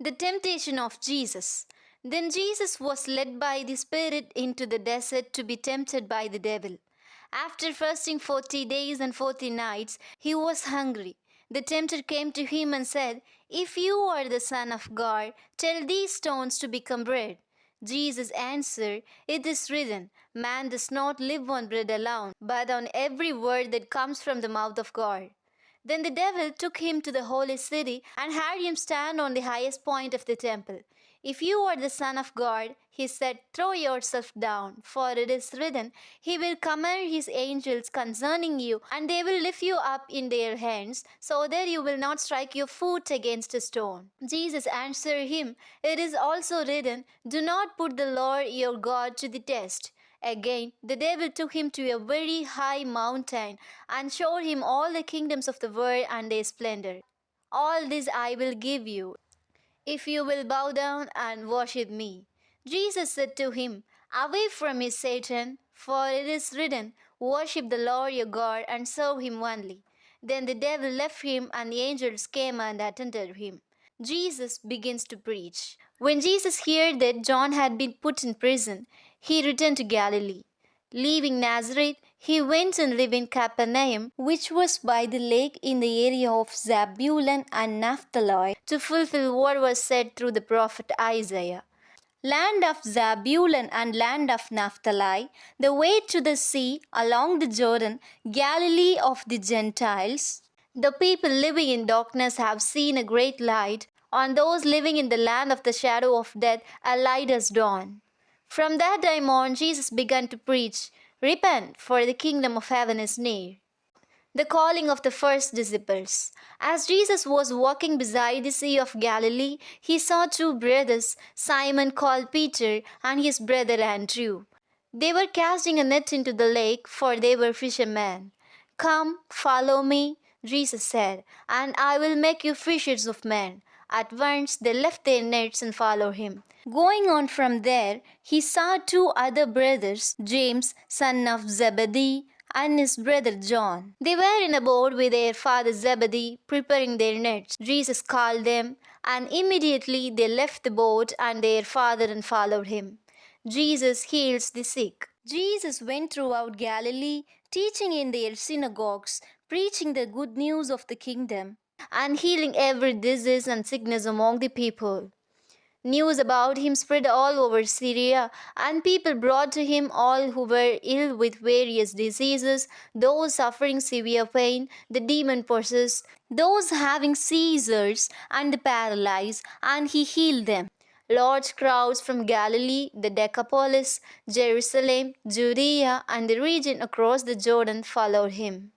The temptation of Jesus. Then Jesus was led by the Spirit into the desert to be tempted by the devil. After fasting 40 days and 40 nights, he was hungry. The tempter came to him and said, "If you are the Son of God, tell these stones to become bread." Jesus answered, "It is written, man does not live on bread alone, but on every word that comes from the mouth of God." Then the devil took him to the holy city and had him stand on the highest point of the temple. "If you are the Son of God," he said, "throw yourself down, for it is written, He will command His angels concerning you, and they will lift you up in their hands, so that you will not strike your foot against a stone." Jesus answered him, "It is also written, Do not put the Lord your God to the test." Again, the devil took him to a very high mountain and showed him all the kingdoms of the world and their splendor. "All this I will give you, if you will bow down and worship me." Jesus said to him, "Away from me, Satan, for it is written, Worship the Lord your God and serve him only." Then the devil left him, and the angels came and attended him. Jesus begins to preach. When Jesus heard that John had been put in prison, he returned to Galilee. Leaving Nazareth, he went and lived in Capernaum, which was by the lake in the area of Zebulun and Naphtali, to fulfill what was said through the prophet Isaiah. "Land of Zebulun and land of Naphtali, the way to the sea along the Jordan, Galilee of the Gentiles. The people living in darkness have seen a great light. On those living in the land of the shadow of death, a light has dawned." From that time on, Jesus began to preach, "Repent, for the kingdom of heaven is near." The calling of the first disciples. As Jesus was walking beside the Sea of Galilee, he saw two brothers, Simon called Peter and his brother Andrew. They were casting a net into the lake, for they were fishermen. "Come, follow me," Jesus said, "and I will make you fishers of men." At once they left their nets and followed him. Going on from there, he saw two other brothers, James, son of Zebedee, and his brother John. They were in a boat with their father Zebedee, preparing their nets. Jesus called them, and immediately they left the boat and their father and followed him. Jesus heals the sick. Jesus went throughout Galilee, teaching in their synagogues, preaching the good news of the kingdom, and healing every disease and sickness among the people. News about him spread all over Syria, and people brought to him all who were ill with various diseases, those suffering severe pain, the demon-possessed, those having seizures, and the paralyzed, and he healed them. Large crowds from Galilee, the Decapolis, Jerusalem, Judea, and the region across the Jordan followed him.